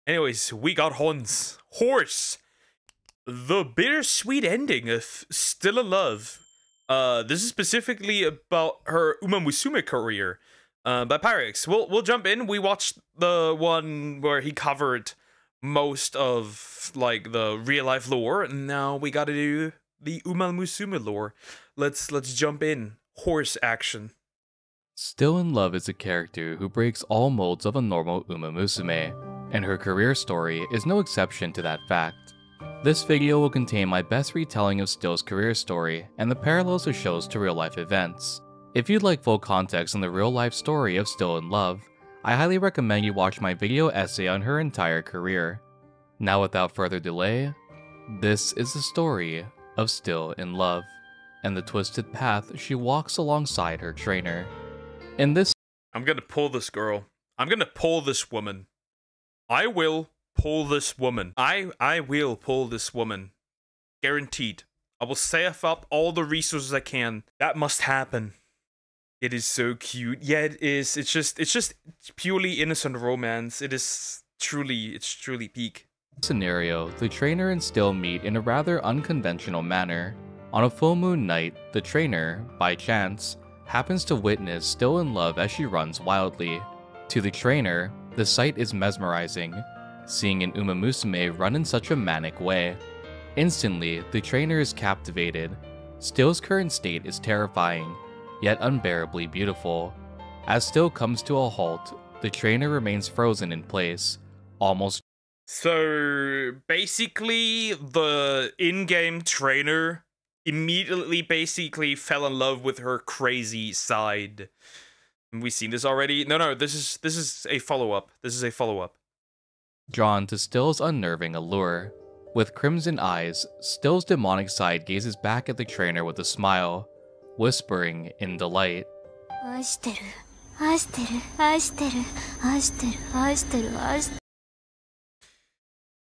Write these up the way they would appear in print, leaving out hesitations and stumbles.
Anyways, we got Horse. The bittersweet ending of Still in Love. This is specifically about her Uma Musume career. By Pyrrhixz. We'll jump in. We watched the one where he covered most of like the real life lore, and now we gotta do the Uma Musume lore. Let's jump in. Horse action. Still in Love is a character who breaks all molds of a normal Uma Musume, and her career story is no exception to that fact. This video will contain my best retelling of Still's career story and the parallels it shows to real life events. If you'd like full context on the real life story of Still in Love, I highly recommend you watch my video essay on her entire career. Now without further delay, this is the story of Still in Love, and the twisted path she walks alongside her trainer. In this— I'm gonna pull this girl. I'm gonna pull this woman. I will pull this woman. I will pull this woman. Guaranteed. I will save up all the resources I can. That must happen. It is so cute. Yeah, it is. It's just purely innocent romance. It's truly peak. Scenario, the trainer and Still meet in a rather unconventional manner. On a full moon night, the trainer, by chance, happens to witness Still in Love as she runs wildly. To the trainer, the sight is mesmerizing, seeing an Uma Musume run in such a manic way. Instantly, the trainer is captivated. Still's current state is terrifying, yet unbearably beautiful. As Still comes to a halt, the trainer remains frozen in place, almost— So basically, the in-game trainer immediately basically fell in love with her crazy side. We've seen this already. No, this is a follow-up. This is a follow-up. drawn to Still's unnerving allure. With crimson eyes, Still's demonic side gazes back at the trainer with a smile, whispering in delight.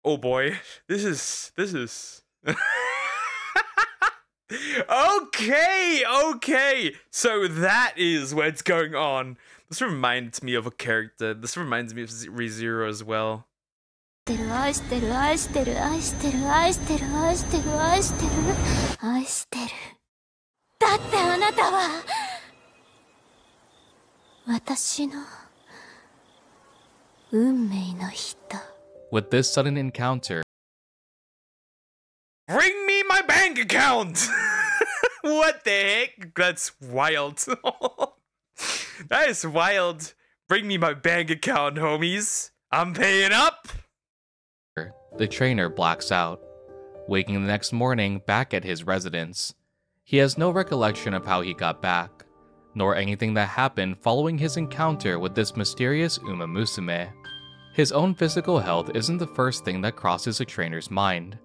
Oh boy, this is okay, so that is what's going on. This reminds me of a character. This reminds me of ReZero as well. With this sudden encounter, bring me my bank account! What the heck? That's wild. That is wild. Bring me my bank account, homies. I'm paying up! the trainer blacks out, waking the next morning back at his residence. He has no recollection of how he got back, nor anything that happened following his encounter with this mysterious Uma Musume. His own physical health isn't the first thing that crosses a trainer's mind.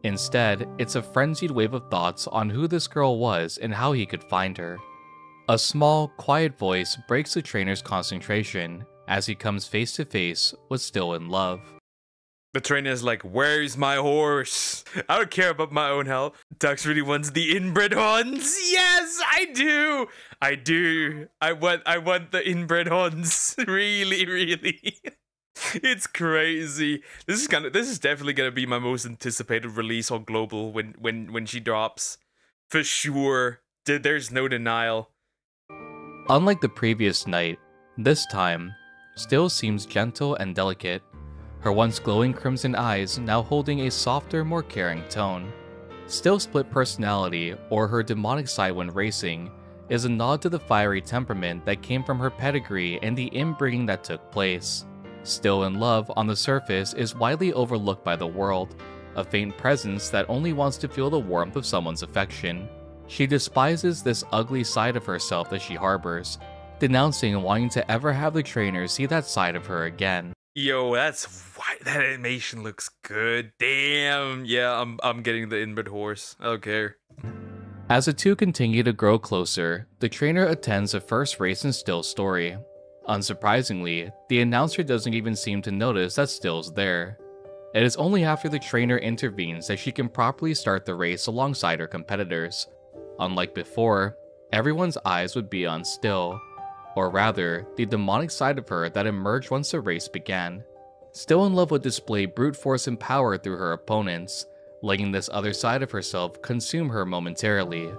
Instead, it's a frenzied wave of thoughts on who this girl was and how he could find her. A small, quiet voice breaks the trainer's concentration as he comes face to face with Still in Love. The trainer is like, where's my horse? I don't care about my own health. Dux really wants the inbred horns. Yes, I do. I want the inbred horns. Really. It's crazy. This is definitely gonna be my most anticipated release on global when she drops. For sure. There's no denial. Unlike the previous night, this time, Still seems gentle and delicate, her once glowing crimson eyes now holding a softer, more caring tone. Still's split personality, or her demonic side when racing, is a nod to the fiery temperament that came from her pedigree and the inbreeding that took place. Still in Love on the surface is widely overlooked by the world, a faint presence that only wants to feel the warmth of someone's affection. She despises this ugly side of herself that she harbors, denouncing wanting to ever have the trainer see that side of her again. Yo, that's why that animation looks good. Damn. Yeah, I'm getting the inbred horse. I don't care. As the two continue to grow closer, the trainer attends the first race in Still's story. Unsurprisingly, the announcer doesn't even seem to notice that Still's there. It is only after the trainer intervenes that she can properly start the race alongside her competitors. Unlike before, everyone's eyes would be on Still, or rather, the demonic side of her that emerged once the race began. Still in Love would display brute force and power through her opponents, letting this other side of herself consume her momentarily.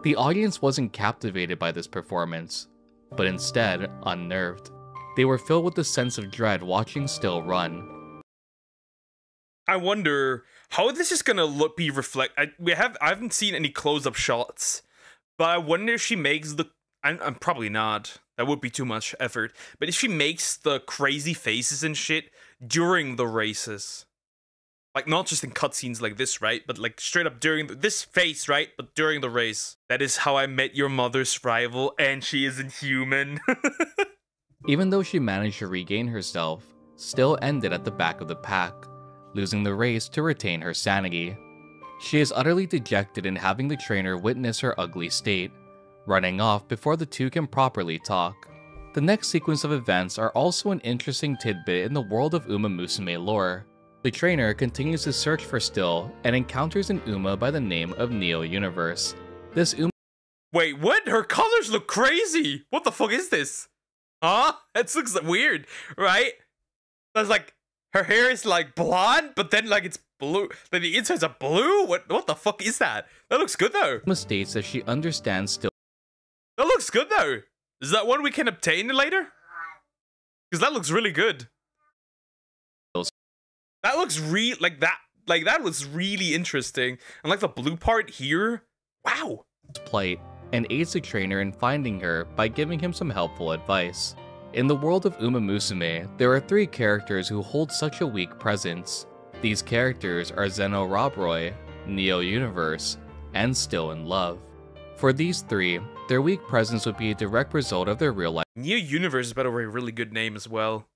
The audience wasn't captivated by this performance, but instead unnerved. They were filled with a sense of dread watching Still run. I wonder how this is gonna be I haven't seen any close-up shots, but I wonder if she makes the. I'm probably not. That would be too much effort. But if she makes the crazy faces and shit during the races, like not just in cutscenes like this, right? But like straight up during this face, right? But during the race. That is How I Met Your Mother's rival, and she isn't human. Even though she managed to regain herself, Still ended at the back of the pack, losing the race to retain her sanity. She is utterly dejected in having the trainer witness her ugly state, running off before the two can properly talk. The next sequence of events are also an interesting tidbit in the world of Uma Musume lore. The trainer continues to search for Still and encounters an Uma by the name of Neo Universe. This Uma— Wait, what? Her colors look crazy! What the fuck is this? Huh? That looks weird, right? That's like, her hair is like blonde, but then like it's blue. Like the insides are blue? What the fuck is that? That looks good though. Uma states that she understands Still. That looks good though. Is that one we can obtain later? Because that looks really good. That looks that looks really interesting. And like the blue part here, wow. Plight and aids the trainer in finding her by giving him some helpful advice. In the world of Uma Musume, there are 3 characters who hold such a weak presence. These characters are Zeno Robroy, Neo Universe, and Still in Love. For these 3, their weak presence would be a direct result of their real life. Neo Universe is, by the way, a really good name as well.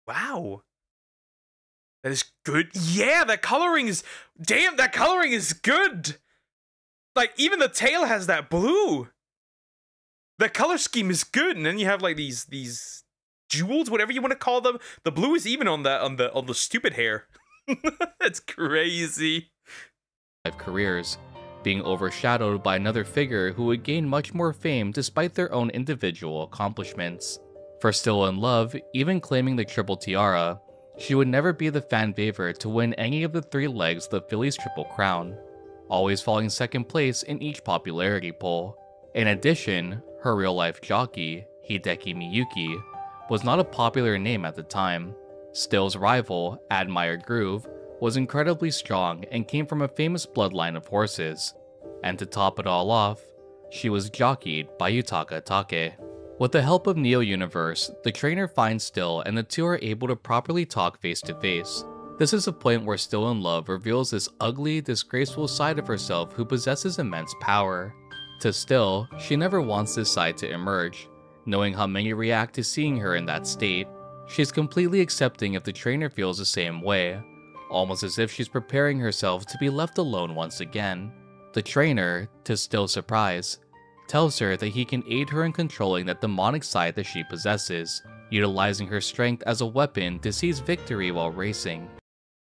Wow. That is good. Yeah, that coloring is... Damn, that coloring is good! Like, even the tail has that blue. The color scheme is good, and then you have like these jewels, whatever you want to call them. The blue is even on the stupid hair. That's crazy. Careers, being overshadowed by another figure who would gain much more fame despite their own individual accomplishments. For Still in Love, even claiming the triple tiara, she would never be the fan favorite to win any of the 3 legs of the Phillies Triple Crown, always falling second place in each popularity poll. In addition, her real-life jockey, Hideki Miyuki, was not a popular name at the time. Still's rival, Admire Groove, was incredibly strong and came from a famous bloodline of horses. And to top it all off, she was jockeyed by Yutaka Take. With the help of Neo Universe, the trainer finds Still and the two are able to properly talk face to face. This is a point where Still in Love reveals this ugly, disgraceful side of herself who possesses immense power. To Still, she never wants this side to emerge, knowing how many react to seeing her in that state. She's completely accepting if the trainer feels the same way, almost as if she's preparing herself to be left alone once again. The trainer, to Still's surprise, tells her that he can aid her in controlling that demonic side that she possesses, utilizing her strength as a weapon to seize victory while racing.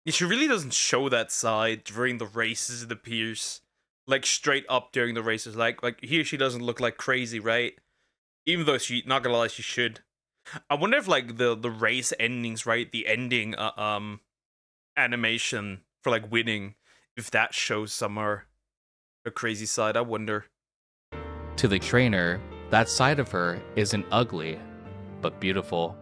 Yeah, she really doesn't show that side during the races, it appears. Like, straight up during the races. Like here she doesn't look like crazy, right? Even though she, not gonna lie, she should. I wonder if, like, the race endings, right? The ending, animation for, like, winning, if that shows somewhere her crazy side, I wonder. To the trainer, that side of her isn't ugly, but beautiful.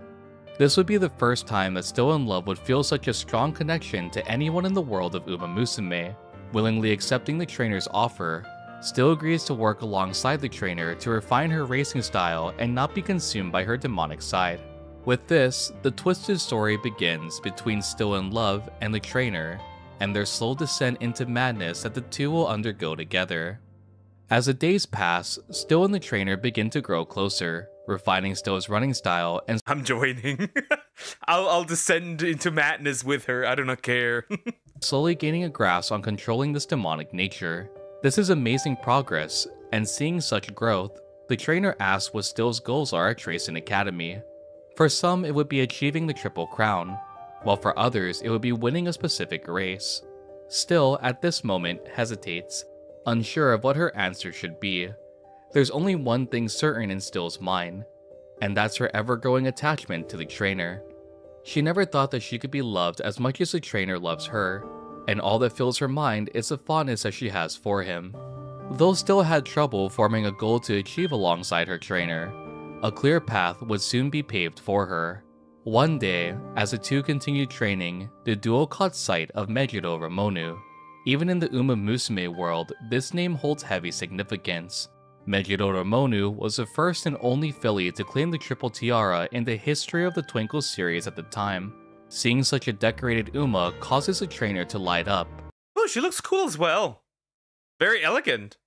This would be the first time that Still in Love would feel such a strong connection to anyone in the world of Uma Musume. Willingly accepting the trainer's offer, Still agrees to work alongside the trainer to refine her racing style and not be consumed by her demonic side. With this, the twisted story begins between Still in Love and the trainer, and their slow descent into madness that the two will undergo together. As the days pass, Still and the trainer begin to grow closer, refining Still's running style and— I'm joining. I'll descend into madness with her, I do not care. slowly gaining a grasp on controlling this demonic nature. This is amazing progress, and seeing such growth, the trainer asks what Still's goals are at Tracing Academy. For some, it would be achieving the Triple Crown, while for others, it would be winning a specific race. Still, at this moment, hesitates, unsure of what her answer should be. There's only one thing certain in Still's mind, and that's her ever-growing attachment to the trainer. She never thought that she could be loved as much as the trainer loves her, and all that fills her mind is the fondness that she has for him. Though still had trouble forming a goal to achieve alongside her trainer, a clear path would soon be paved for her. One day, as the two continued training, the duo caught sight of Megiddo Ramonu. Even in the Uma Musume world, this name holds heavy significance. Megiddo Ramonu was the first and only filly to claim the triple tiara in the history of the Twinkle series at the time. Seeing such a decorated Uma causes the trainer to light up. Oh, she looks cool as well. Very elegant.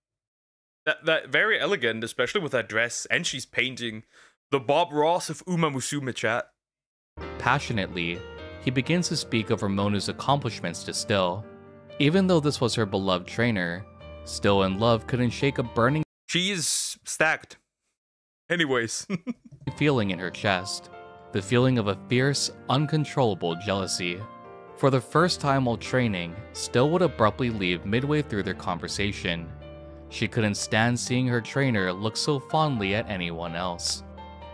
That very elegant, especially with that dress, and she's painting the Bob Ross of Uma Musume, chat. Passionately, he begins to speak of Ramonu's accomplishments to Still. Even though this was her beloved trainer, Still in Love couldn't shake a burning She is stacked. Anyways. feeling in her chest. The feeling of a fierce, uncontrollable jealousy. For the first time while training, Still would abruptly leave midway through their conversation. She couldn't stand seeing her trainer look so fondly at anyone else.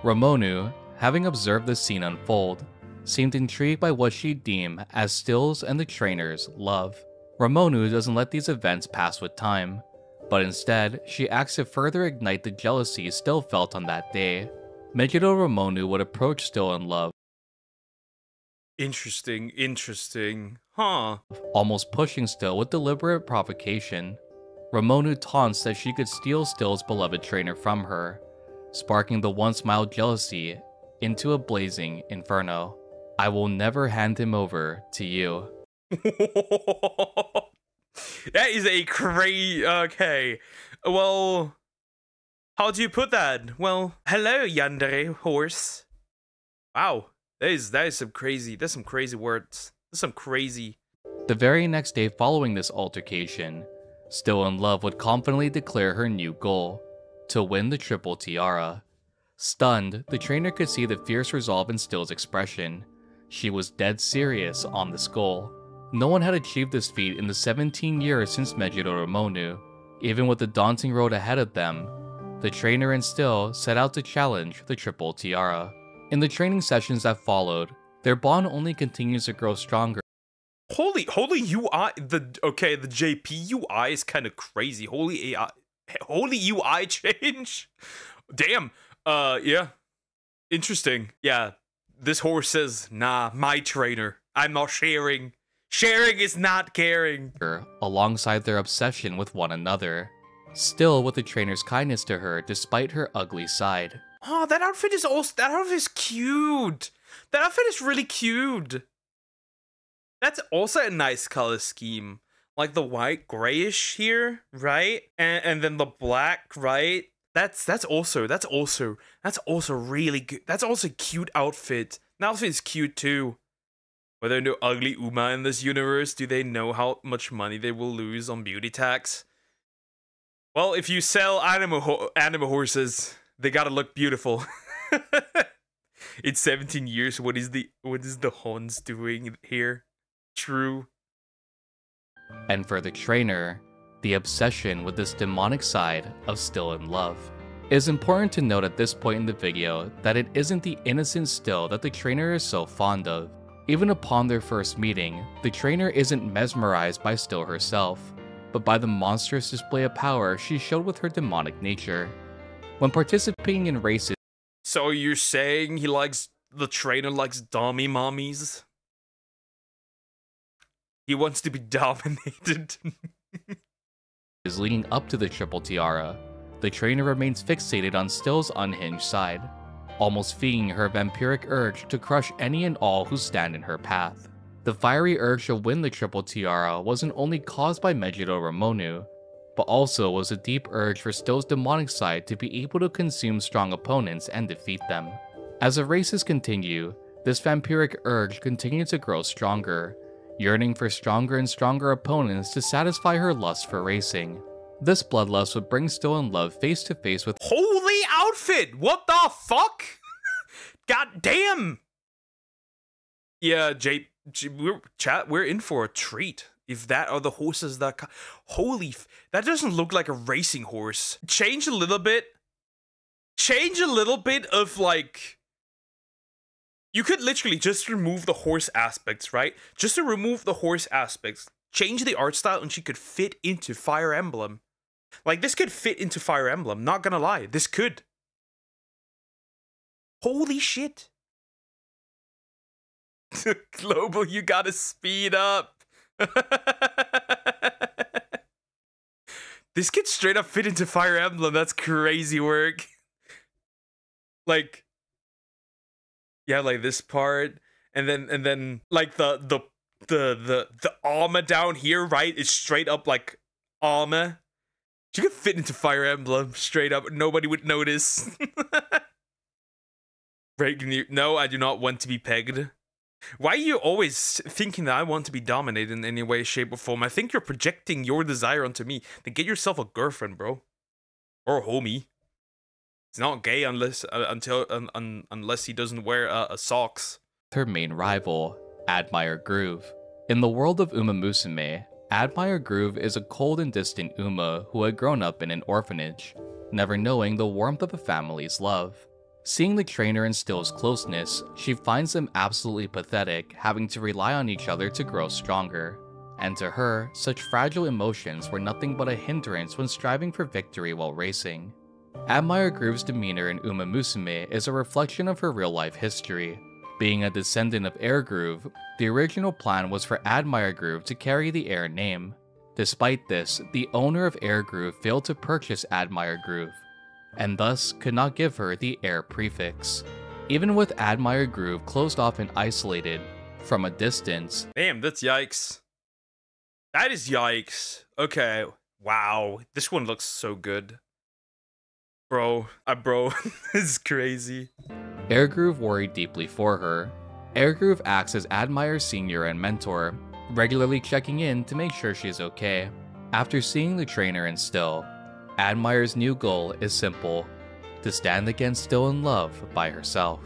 Ramonu, having observed the scene unfold, seemed intrigued by what she deemed as Still's and the trainer's love. Ramonu doesn't let these events pass with time, but instead, she acts to further ignite the jealousy Still felt on that day. Megiddo Ramonu would approach Still in Love, Interesting. Huh. almost pushing Still with deliberate provocation. Ramonu taunts that she could steal Still's beloved trainer from her, sparking the once mild jealousy into a blazing inferno. I will never hand him over to you. That is a crazy. Okay. Well, how do you put that? Well, hello, yandere horse. Wow. That is some crazy. That's some crazy words. That's some crazy. The very next day following this altercation, Still in Love would confidently declare her new goal: to win the triple tiara. Stunned, the trainer could see the fierce resolve in Still's expression. She was dead serious on this goal. No one had achieved this feat in the 17 years since Megiddo Ramonu. Even with the daunting road ahead of them, the trainer and Still set out to challenge the triple tiara. In the training sessions that followed, their bond only continues to grow stronger. Holy UI. The JP UI is kind of crazy. Holy UI change. Damn. Yeah. Interesting. Yeah. This horse says, nah, my trainer. I'm not sharing. Sharing is not caring. Alongside their obsession with one another. Still with the trainer's kindness to her despite her ugly side. Oh, that outfit is cute. That outfit is really cute. That's also a nice color scheme. Like the white grayish here, right? And then the black, right? That's also really good. That's also a cute outfit. That outfit is cute too. Were there no ugly Uma in this universe? Do they know how much money they will lose on beauty tax? Well, if you sell animal horses, they gotta look beautiful. It's 17 years. What is the Hans doing here? True. And for the trainer, the obsession with this demonic side of Still in Love. It is important to note at this point in the video that it isn't the innocent Still that the trainer is so fond of. Even upon their first meeting, the trainer isn't mesmerized by Still herself, but by the monstrous display of power she showed with her demonic nature. When participating in races, so you're saying the trainer likes dummy mommies? He wants to be dominated. is leading up to the triple tiara, the trainer remains fixated on Still's unhinged side, almost feeding her vampiric urge to crush any and all who stand in her path. The fiery urge to win the triple tiara wasn't only caused by Megiddo Ramonu, but also was a deep urge for Still's demonic side to be able to consume strong opponents and defeat them. As the races continue, this vampiric urge continued to grow stronger, yearning for stronger and stronger opponents to satisfy her lust for racing. This bloodlust would bring Still in Love face to face with holy outfit! What the fuck? God damn! Yeah, we're in for a treat. If that are the horses that that doesn't look like a racing horse. Change a little bit of like You could literally just remove the horse aspects, right? Just to remove the horse aspects, change the art style, and she could fit into Fire Emblem. Like, this could fit into Fire Emblem, not gonna lie. This could. Holy shit. Global, you gotta speed up. This could straight up fit into Fire Emblem. That's crazy work. Like, yeah, like this part, and then like the armor down here, right? Is straight up like armor. She could fit into Fire Emblem straight up. Nobody would notice. No, I do not want to be pegged. Why are you always thinking that I want to be dominated in any way, shape, or form? I think you're projecting your desire onto me. Then get yourself a girlfriend, bro, or a homie. It's not gay unless unless he doesn't wear socks. Her main rival, Admire Groove. In the world of Uma Musume, Admire Groove is a cold and distant Uma who had grown up in an orphanage, never knowing the warmth of a family's love. Seeing the trainer and Still's closeness, she finds them absolutely pathetic, having to rely on each other to grow stronger. And to her, such fragile emotions were nothing but a hindrance when striving for victory while racing. Admire Groove's demeanor in Uma Musume is a reflection of her real-life history. Being a descendant of Air Groove, the original plan was for Admire Groove to carry the Air name. Despite this, the owner of Air Groove failed to purchase Admire Groove, and thus could not give her the Air prefix. Even with Admire Groove closed off and isolated from a distance. Damn, that's yikes. That is yikes. Okay, wow. This one looks so good. Bro, this is crazy. Air Groove worried deeply for her. Air Groove acts as Admire's senior and mentor, regularly checking in to make sure she's okay. After seeing the trainer and Still, Admire's new goal is simple: to stand against Still in Love by herself.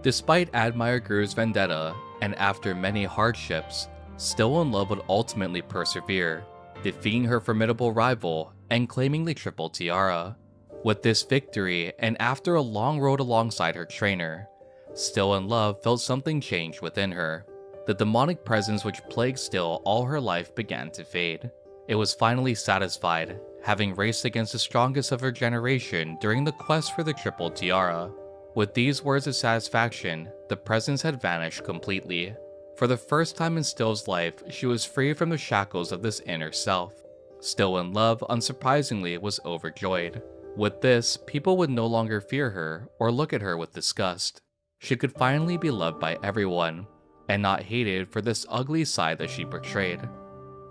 Despite Admire Groove's vendetta, and after many hardships, Still in Love would ultimately persevere, defeating her formidable rival and claiming the Triple Tiara. With this victory, and after a long road alongside her trainer, Still in Love felt something change within her. The demonic presence which plagued Still all her life began to fade. It was finally satisfied, having raced against the strongest of her generation during the quest for the Triple Tiara. With these words of satisfaction, the presence had vanished completely. For the first time in Still's life, she was free from the shackles of this inner self. Still in Love, unsurprisingly, was overjoyed. With this, people would no longer fear her or look at her with disgust. She could finally be loved by everyone, and not hated for this ugly side that she portrayed.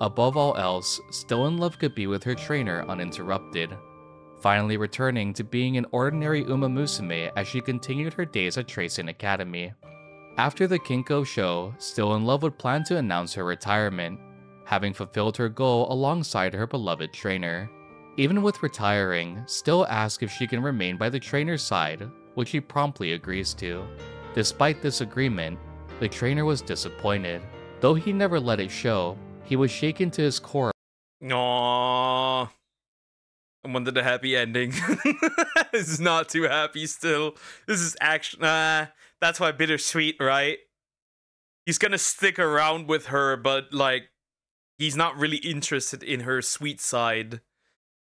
Above all else, Still in Love could be with her trainer uninterrupted, finally returning to being an ordinary Uma Musume as she continued her days at Tracing Academy. After the Kinko show, Still in Love would plan to announce her retirement, having fulfilled her goal alongside her beloved trainer. Even with retiring, Still asks if she can remain by the trainer's side, which he promptly agrees to. Despite this agreement, the trainer was disappointed. Though he never let it show, he was shaken to his core. Aww. I wanted a happy ending. This is not too happy still. This is actually... that's why bittersweet, right? He's gonna stick around with her, but, like, he's not really interested in her sweet side.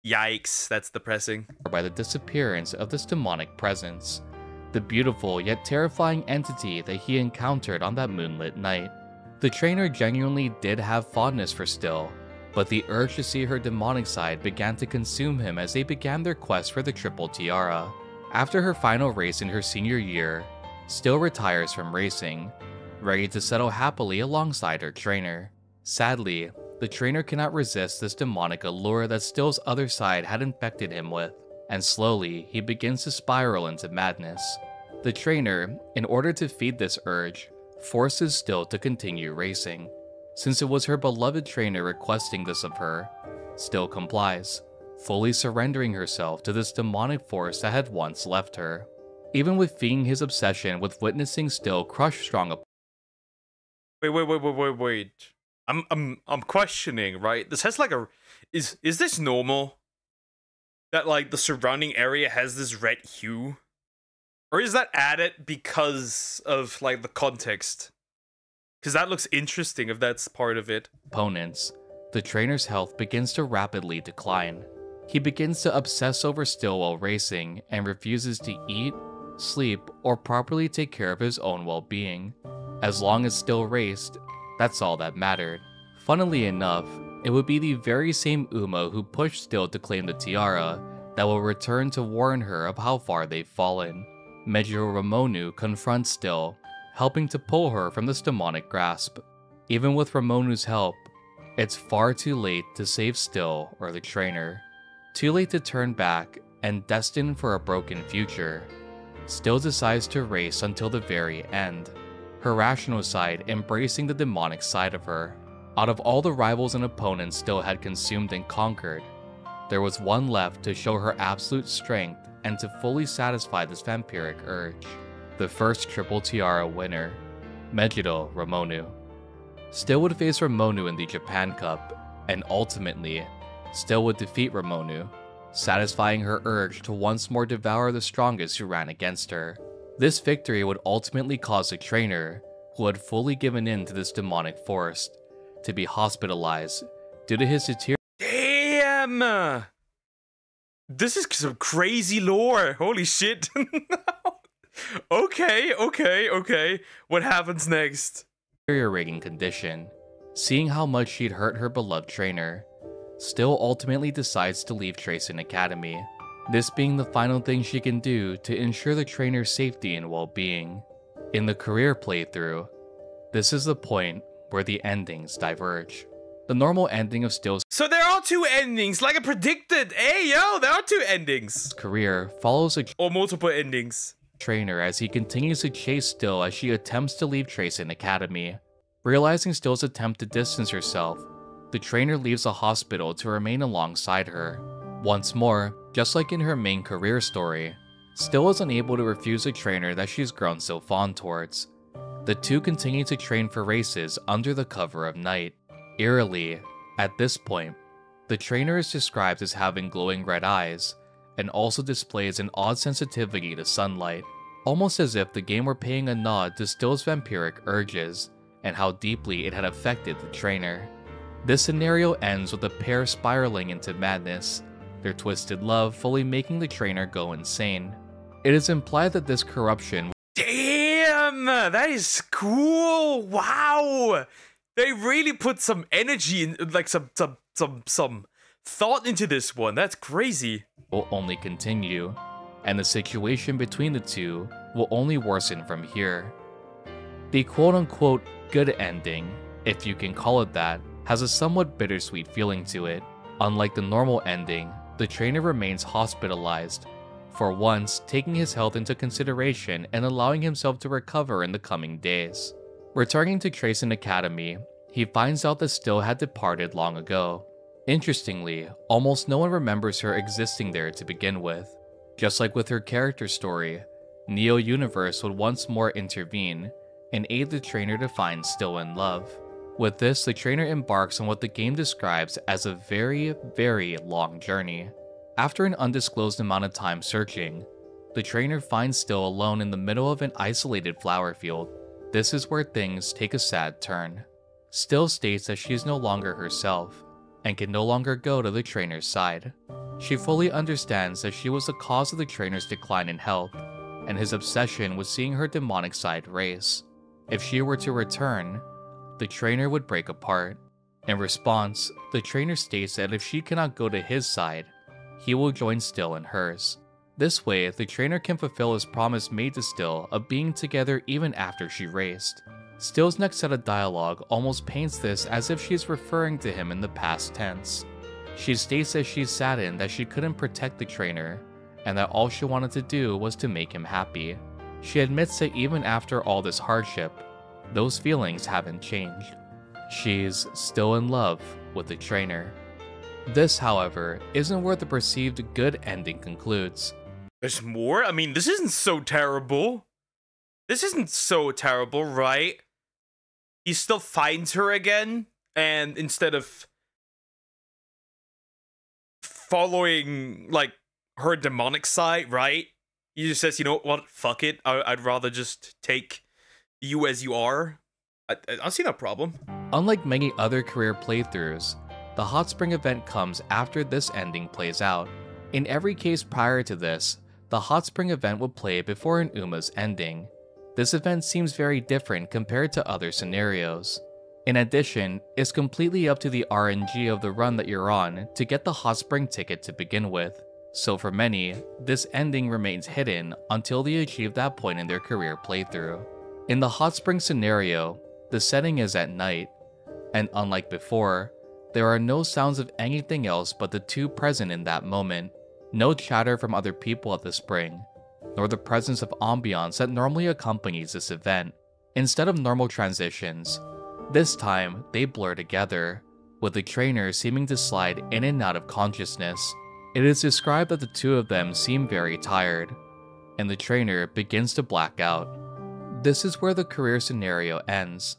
Yikes, that's depressing. By the disappearance of this demonic presence, the beautiful yet terrifying entity that he encountered on that moonlit night. The trainer genuinely did have fondness for Still, but the urge to see her demonic side began to consume him as they began their quest for the Triple Tiara. After her final race in her senior year, Still retires from racing, ready to settle happily alongside her trainer. Sadly, the trainer cannot resist this demonic allure that Still's other side had infected him with, and slowly he begins to spiral into madness. The trainer, in order to feed this urge, forces Still to continue racing. Since it was her beloved trainer requesting this of her, Still complies, fully surrendering herself to this demonic force that had once left her. Even with feeding his obsession with witnessing Still crush strong. Wait. I'm questioning, right? This has like a... Is this normal? That like the surrounding area has this red hue? Or is that added because of, like, the context? Because that looks interesting if that's part of it. Opponents, the trainer's health begins to rapidly decline. He begins to obsess over Still while racing and refuses to eat, sleep, or properly take care of his own well-being. As long as Still raced, that's all that mattered. Funnily enough, it would be the very same Uma who pushed Still to claim the tiara that will return to warn her of how far they've fallen. Meijiro Ramonu confronts Still, helping to pull her from this demonic grasp. Even with Ramonu's help, it's far too late to save Still or the trainer. Too late to turn back and destined for a broken future. Still decides to race until the very end, her rational side embracing the demonic side of her. Out of all the rivals and opponents Still had consumed and conquered, there was one left to show her absolute strength and to fully satisfy this vampiric urge. The first Triple Tiara winner, Meijiro Ramonu. Still would face Ramonu in the Japan Cup, and ultimately, Still would defeat Ramonu, satisfying her urge to once more devour the strongest who ran against her. This victory would ultimately cause the trainer, who had fully given in to this demonic force, to be hospitalized due to his deterioration. Damn! This is some crazy lore. Holy shit. Okay. What happens next? Deteriorating condition. Seeing how much she'd hurt her beloved trainer, Still ultimately decides to leave Tracing Academy, this being the final thing she can do to ensure the trainer's safety and well-being. In the career playthrough, this is the point where the endings diverge. The normal ending of Still's So there are two endings, like I predicted. Hey, yo, there are two endings. Career follows a Or multiple endings. trainer as he continues to chase Still as she attempts to leave Tracing Academy. Realizing Still's attempt to distance herself, the trainer leaves the hospital to remain alongside her. Once more, just like in her main career story, Still is unable to refuse a trainer that she's grown so fond towards. The two continue to train for races under the cover of night. Eerily, at this point, the trainer is described as having glowing red eyes, and also displays an odd sensitivity to sunlight, almost as if the game were paying a nod to Still's vampiric urges, and how deeply it had affected the trainer. This scenario ends with the pair spiraling into madness, their twisted love fully making the trainer go insane. It is implied that this corruption— Damn, that is cool. Wow. They really put some energy in, like some thought into this one. That's crazy. will only continue, and the situation between the two will only worsen from here. The quote-unquote good ending, if you can call it that, has a somewhat bittersweet feeling to it. Unlike the normal ending, the trainer remains hospitalized, for once taking his health into consideration and allowing himself to recover in the coming days. Returning to Tracing Academy, he finds out that Still had departed long ago. Interestingly, almost no one remembers her existing there to begin with. Just like with her character story, Neo Universe would once more intervene and aid the trainer to find Still in love. With this, the trainer embarks on what the game describes as a very, very long journey. After an undisclosed amount of time searching, the trainer finds Still alone in the middle of an isolated flower field. This is where things take a sad turn. Still states that she is no longer herself, and can no longer go to the trainer's side. She fully understands that she was the cause of the trainer's decline in health, and his obsession with seeing her demonic side race. If she were to return, the trainer would break apart. In response, the trainer states that if she cannot go to his side, he will join Still in hers. This way, the trainer can fulfill his promise made to Still of being together even after she raced. Still's next set of dialogue almost paints this as if she is referring to him in the past tense. She states that she's saddened that she couldn't protect the trainer, and that all she wanted to do was to make him happy. She admits that even after all this hardship, those feelings haven't changed. She's still in love with the trainer. This, however, isn't where the perceived good ending concludes. There's more? I mean, this isn't so terrible. This isn't so terrible, right? He still finds her again, and instead of following, like, her demonic side, right? He just says, you know what, fuck it. I'd rather just take you as you are. I see no problem. Unlike many other career playthroughs, the hot spring event comes after this ending plays out. In every case prior to this, the hot spring event would play before an Uma's ending. This event seems very different compared to other scenarios. In addition, it's completely up to the RNG of the run that you're on to get the hot spring ticket to begin with. So for many, this ending remains hidden until they achieve that point in their career playthrough. In the hot spring scenario, the setting is at night, and unlike before, there are no sounds of anything else but the two present in that moment. No chatter from other people at the spring, nor the presence of ambiance that normally accompanies this event. Instead of normal transitions, this time they blur together, with the trainer seeming to slide in and out of consciousness. It is described that the two of them seem very tired, and the trainer begins to black out. This is where the career scenario ends,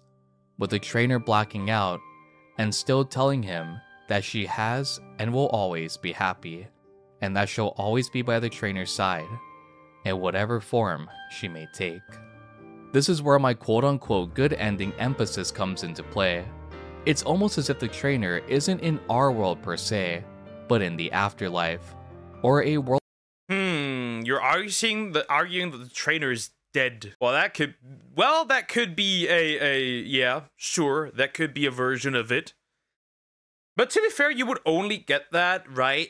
with the trainer blacking out and still telling him that she has and will always be happy, and that she'll always be by the trainer's side, in whatever form she may take. This is where my quote-unquote good ending emphasis comes into play. It's almost as if the trainer isn't in our world per se, but in the afterlife, or a world. You're arguing that the trainer is dead. Well, that could be yeah, sure, that could be a version of it. But to be fair, you would only get that, right,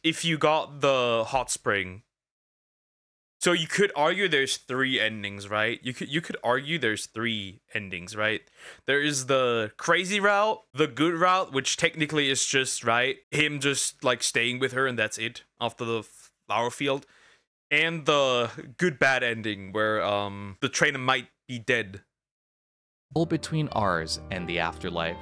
if you got the hot spring. So you could argue there's three endings, right? You could argue there's three endings, right? There is the crazy route, the good route, which technically is just, right, him just like staying with her and that's it after the flower field, and the good bad ending where the trainer might be dead. Between ours and the afterlife.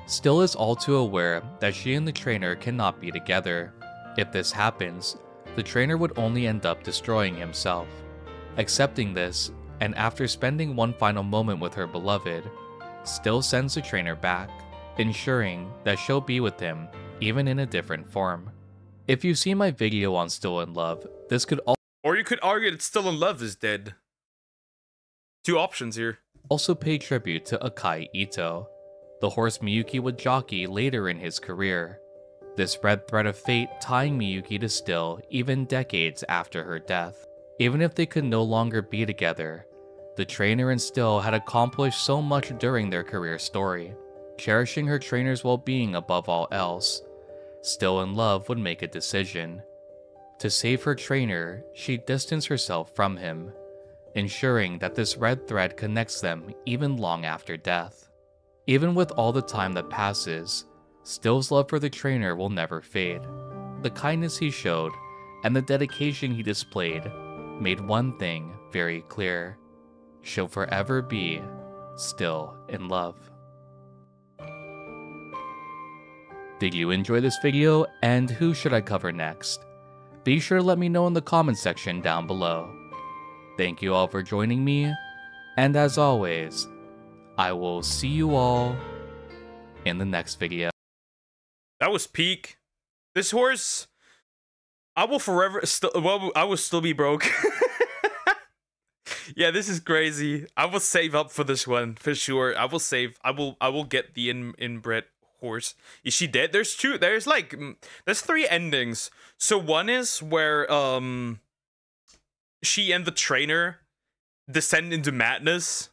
Still is all too aware that she and the trainer cannot be together. If this happens, the trainer would only end up destroying himself. Accepting this, and after spending one final moment with her beloved, Still sends the trainer back, ensuring that she'll be with him even in a different form. If you've seen my video on Still in Love, this could or you could argue that Still in Love is dead. Two options here. Also pay tribute to Akai Ito, the horse Miyuki would jockey later in his career. This red thread of fate tying Miyuki to Still even decades after her death. Even if they could no longer be together, the trainer and Still had accomplished so much during their career story. Cherishing her trainer's well-being above all else, Still in Love would make a decision. To save her trainer, she distanced herself from him, ensuring that this red thread connects them even long after death. Even with all the time that passes, Still's love for the trainer will never fade. The kindness he showed and the dedication he displayed made one thing very clear: she'll forever be still in love. Did you enjoy this video, and who should I cover next? Be sure to let me know in the comment section down below. Thank you all for joining me, and as always, I will see you all in the next video. That was peak. This horse, I will forever I will still be broke. Yeah, this is crazy. I will save up for this one for sure. I will get the inbred horse. Is she dead? There's three endings. So one is where she and the trainer descend into madness.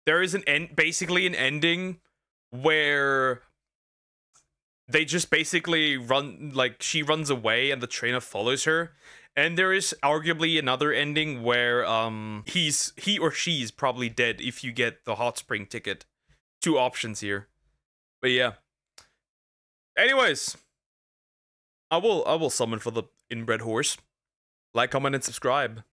There is basically an ending where they just basically run, like she runs away and the trainer follows her. And there is arguably another ending where he or she's probably dead if you get the hot spring ticket. Two options here. But yeah. Anyways, I will summon for the inbred horse. Like, comment, and subscribe.